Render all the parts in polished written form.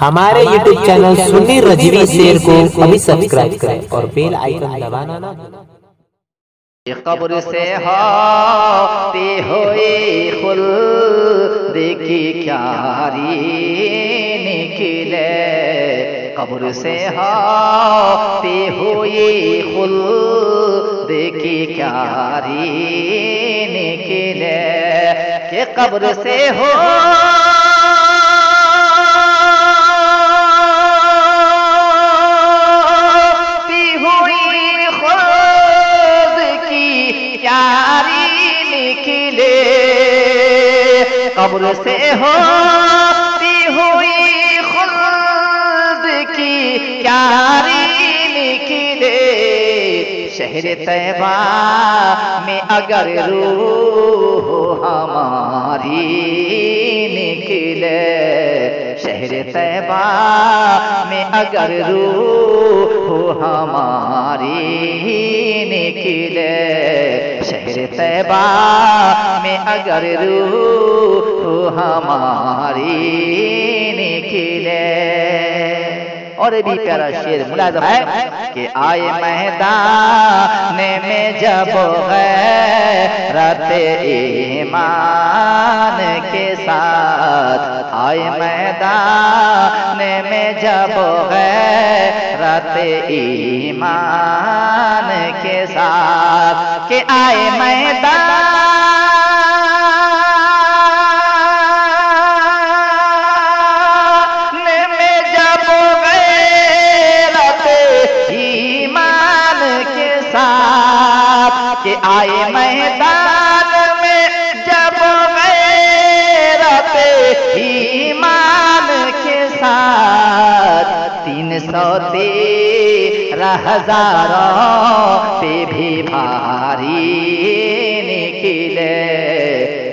ہمارے YouTube channel سنی رجوی شیر کو ابھی سبسکرائب کریں اور بیل آئیکن دبانا نہ قبر سے ہاتی ہوئی خلد کی کیاری نکلے، قبر سے ہاتی ہوئی خلد کی کیاری نکلے کہ قبر سے ہو قبر سے ہوتی ہوئی خلد کی کیاری نکلے، شہر طیبہ میں اگر روح ہماری نکلے، شہر طیبہ میں اگر روح ہماری نکلے، شہر طیبہ میں اگر روح ہماری نکلے۔ اور بھی پیارا شعر ملازم ہے کہ آئے میدان میں جب غیرت ایمان کے ساتھ، آئے میدان میں جب غیرت ایمان کے ساتھ، کہ آئے میدان کہ آئے میدان میں جب غیرت ایمان کے ساتھ، 313 ہزاروں پہ بھی بھاری نکلے،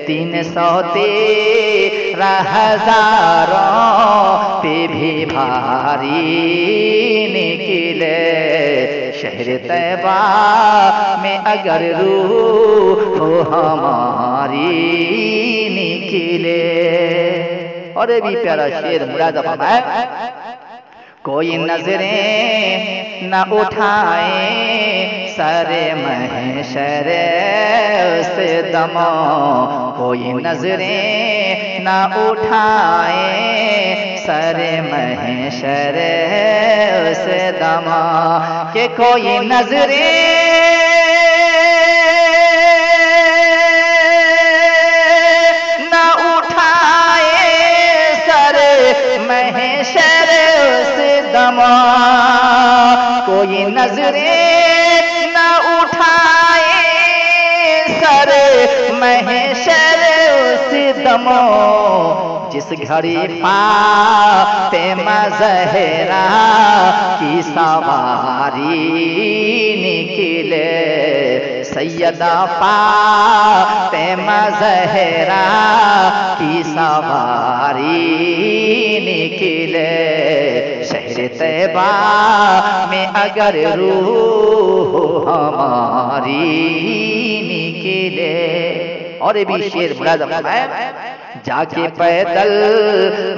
313 ہزاروں پہ بھی بھاری نکلے، شہر طیبہ میں اگر روح ہماری نکلے۔ اور یہ بھی پیارا شعر مراد فرمائے، کوئی نظریں نہ اٹھائے سر محشر سے دمو، کوئی نظریں نہ اٹھائے سر محشر سے دمو، کہ کوئی نظریں نہ اٹھائے سر محشر سے دمو، کوئی نظریں نہ اٹھائے سر محشر سے دمو، جس گھڑی فاطمہ زہرا کی سواری نکلے، سیدہ فاطمہ زہرا کی سواری نکلے، شہر طیبہ میں اگر روح ہماری نکلے۔ اور یہ بھی شعر ملازم ہے، جا کے پیدل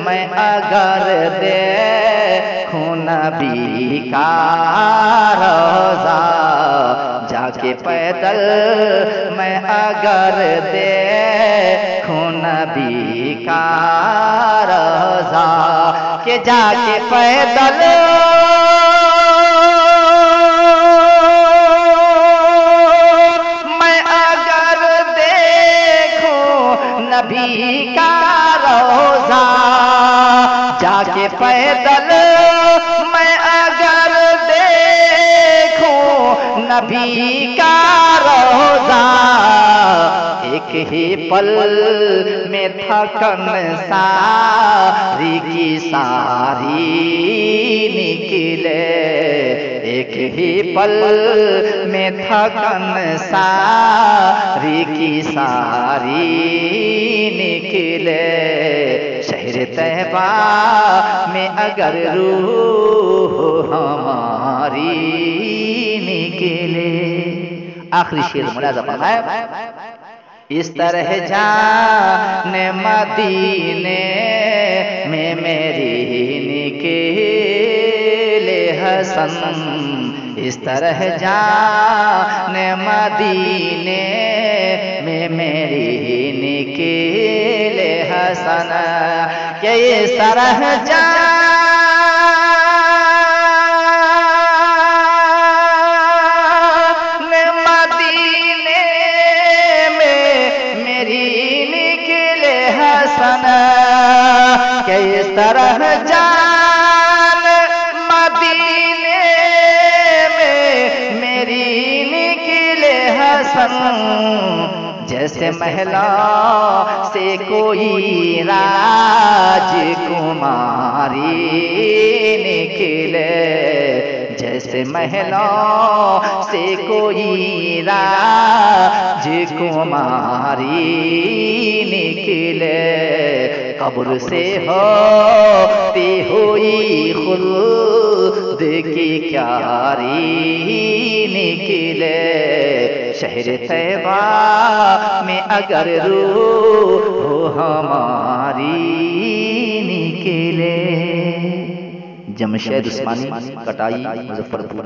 میں اگر دیکھوں نبی کا روضہ، جا کے پیدل میں اگر دیکھوں نبی کا روضہ، کہ جا کے پیدل نبی کا روضہ، جا کے پیدل میں اگر دیکھوں نبی کا روضہ، ایک ہی پل میں تھکن ساری کی ساری نکلے، ایک ہی پل میں تھکن ساری کی ساری نکلے، شہر طیبہ میں اگر روح ہماری نکلے۔ آخری شعر ملاحظہ فرمائے، اس طرح جان مدینے میں میری حسن اس طرح جان مدینے میں میری نکلے حسن کہ اس طرح جان مدینے میں میری نکلے حسن کہ اس طرح جان مدینے میں میری نکلے حسن جیسے محلا سے کوئی راج کماری نکلے جیسے محلا سے کوئی راج کماری نکلے قبر سے ہوتی ہوئی خلد کی کیاری نکلے شہر طیبہ میں اگر روح ہماری نکلے۔ جمشید عثمانی، کٹائی، مظفر پور۔